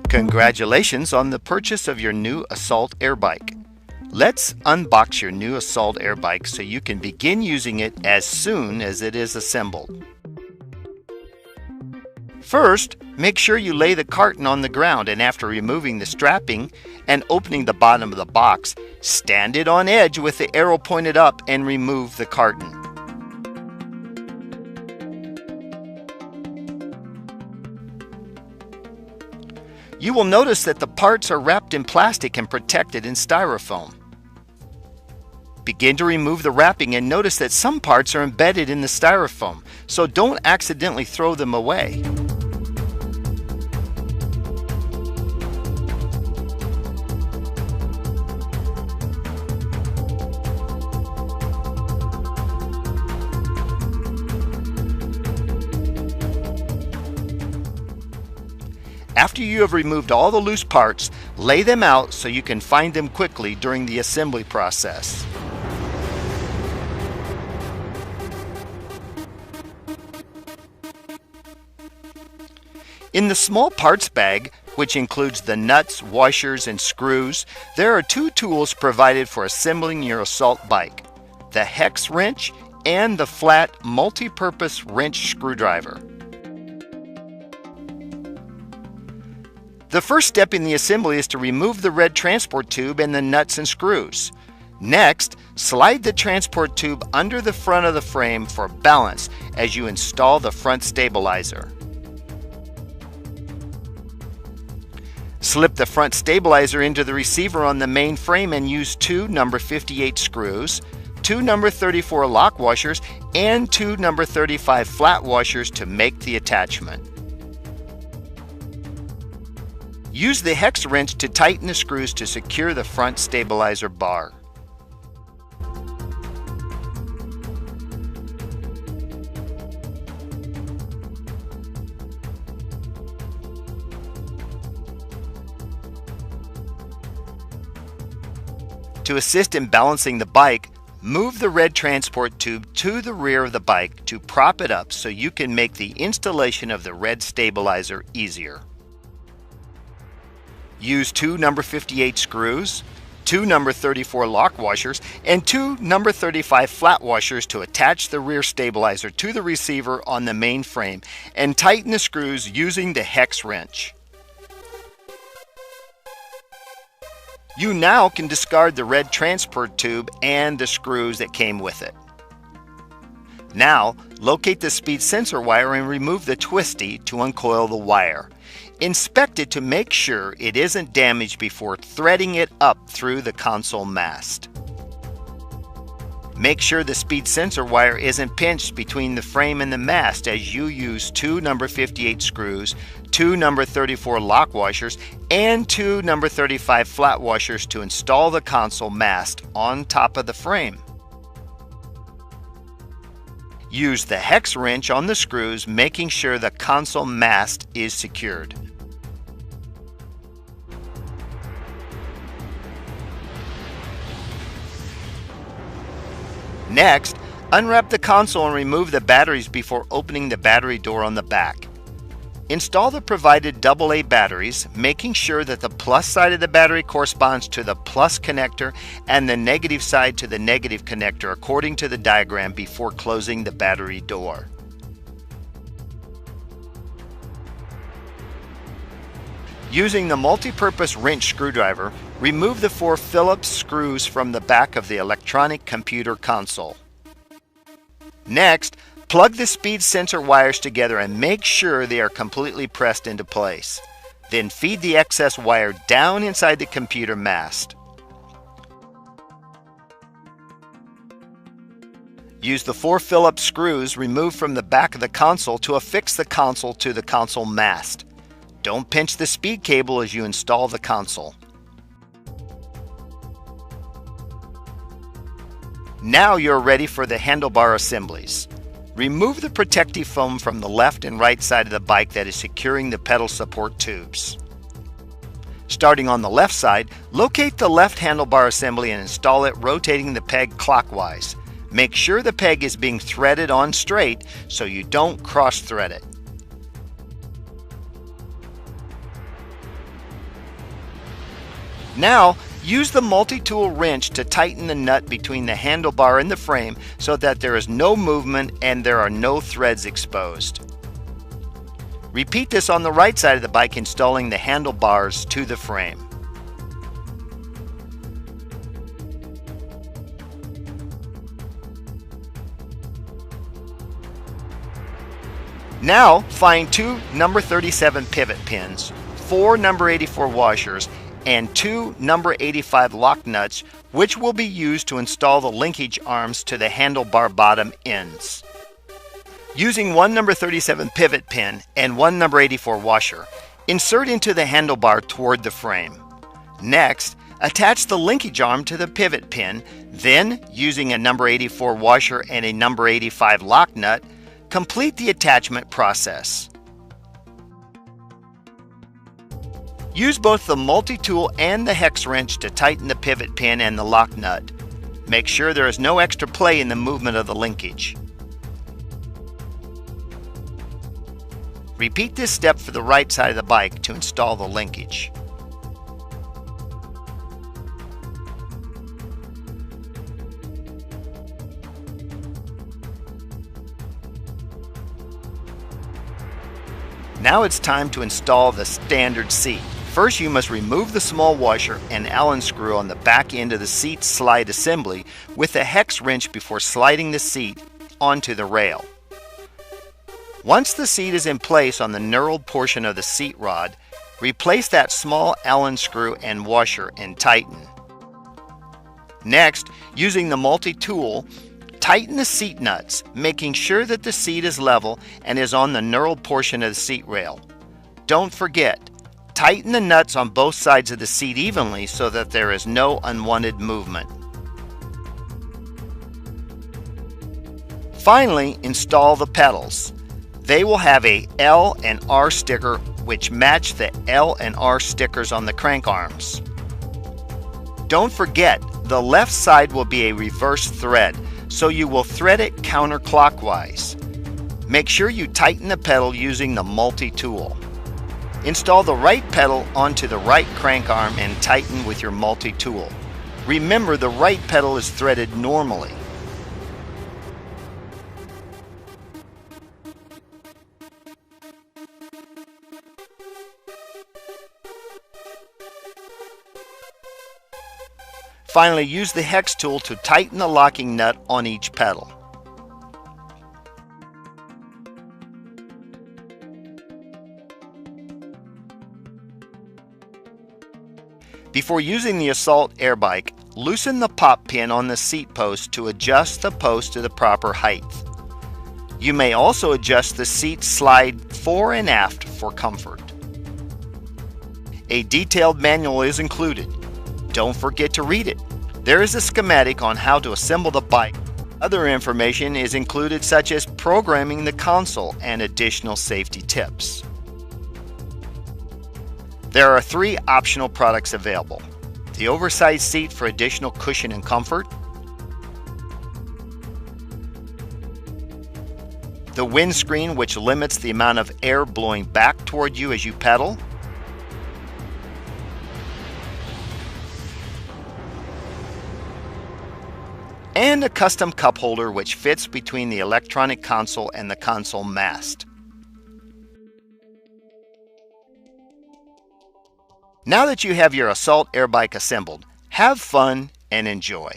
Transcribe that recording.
Congratulations on the purchase of your new Assault Air Bike. Let's unbox your new Assault Air Bike so you can begin using it as soon as it is assembled. First, make sure you lay the carton on the ground, and after removing the strapping and opening the bottom of the box, stand it on edge with the arrow pointed up and remove the carton. You will notice that the parts are wrapped in plastic and protected in styrofoam. Begin to remove the wrapping and notice that some parts are embedded in the styrofoam, so don't accidentally throw them away. After you have removed all the loose parts, lay them out so you can find them quickly during the assembly process. In the small parts bag, which includes the nuts, washers, and screws, there are two tools provided for assembling your Assault bike: the hex wrench and the flat multi-purpose wrench screwdriver. The first step in the assembly is to remove the red transport tube and the nuts and screws. Next, slide the transport tube under the front of the frame for balance as you install the front stabilizer. Slip the front stabilizer into the receiver on the main frame and use two number 58 screws, two number 34 lock washers, and two number 35 flat washers to make the attachment. Use the hex wrench to tighten the screws to secure the front stabilizer bar. To assist in balancing the bike, move the red transport tube to the rear of the bike to prop it up so you can make the installation of the red stabilizer easier. Use two number 58 screws, two number 34 lock washers, and two number 35 flat washers to attach the rear stabilizer to the receiver on the main frame and tighten the screws using the hex wrench. You now can discard the red transport tube and the screws that came with it. Now, locate the speed sensor wire and remove the twisty to uncoil the wire. Inspect it to make sure it isn't damaged before threading it up through the console mast. Make sure the speed sensor wire isn't pinched between the frame and the mast as you use two number 58 screws, two number 34 lock washers, and two number 35 flat washers to install the console mast on top of the frame. Use the hex wrench on the screws, making sure the console mast is secured. Next, unwrap the console and remove the batteries before opening the battery door on the back. Install the provided AA batteries, making sure that the plus side of the battery corresponds to the plus connector and the negative side to the negative connector according to the diagram before closing the battery door. Using the multi-purpose wrench screwdriver, remove the four Phillips screws from the back of the electronic computer console. Next, plug the speed sensor wires together and make sure they are completely pressed into place. Then feed the excess wire down inside the computer mast. Use the four Phillips screws removed from the back of the console to affix the console to the console mast. Don't pinch the speed cable as you install the console. Now you're ready for the handlebar assemblies. Remove the protective foam from the left and right side of the bike that is securing the pedal support tubes. Starting on the left side, locate the left handlebar assembly and install it, rotating the peg clockwise. Make sure the peg is being threaded on straight so you don't cross-thread it. Now, use the multi-tool wrench to tighten the nut between the handlebar and the frame so that there is no movement and there are no threads exposed. Repeat this on the right side of the bike, installing the handlebars to the frame. Now, find two number 37 pivot pins, 4 number 84 washers, and 2 number 85 lock nuts, which will be used to install the linkage arms to the handlebar bottom ends. Using one number 37 pivot pin and one number 84 washer, insert into the handlebar toward the frame. Next, attach the linkage arm to the pivot pin, then, using a number 84 washer and a number 85 lock nut, complete the attachment process. Use both the multi-tool and the hex wrench to tighten the pivot pin and the lock nut. Make sure there is no extra play in the movement of the linkage. Repeat this step for the right side of the bike to install the linkage. Now it's time to install the standard seat. First, you must remove the small washer and Allen screw on the back end of the seat slide assembly with a hex wrench before sliding the seat onto the rail. Once the seat is in place on the knurled portion of the seat rod, replace that small Allen screw and washer and tighten. Next, using the multi-tool, tighten the seat nuts, making sure that the seat is level and is on the knurled portion of the seat rail. Don't forget, tighten the nuts on both sides of the seat evenly so that there is no unwanted movement. Finally, install the pedals. They will have a L and R sticker which match the L and R stickers on the crank arms. Don't forget, the left side will be a reverse thread, so you will thread it counterclockwise. Make sure you tighten the pedal using the multi-tool. Install the right pedal onto the right crank arm and tighten with your multi-tool. Remember, the right pedal is threaded normally. Finally, use the hex tool to tighten the locking nut on each pedal. Before using the Assault Air Bike, loosen the pop pin on the seat post to adjust the post to the proper height. You may also adjust the seat slide fore and aft for comfort. A detailed manual is included. Don't forget to read it. There is a schematic on how to assemble the bike. Other information is included, such as programming the console and additional safety tips. There are 3 optional products available: the oversized seat for additional cushion and comfort, the windscreen which limits the amount of air blowing back toward you as you pedal, and a custom cup holder which fits between the electronic console and the console mast. Now that you have your Assault Air Bike assembled, have fun and enjoy.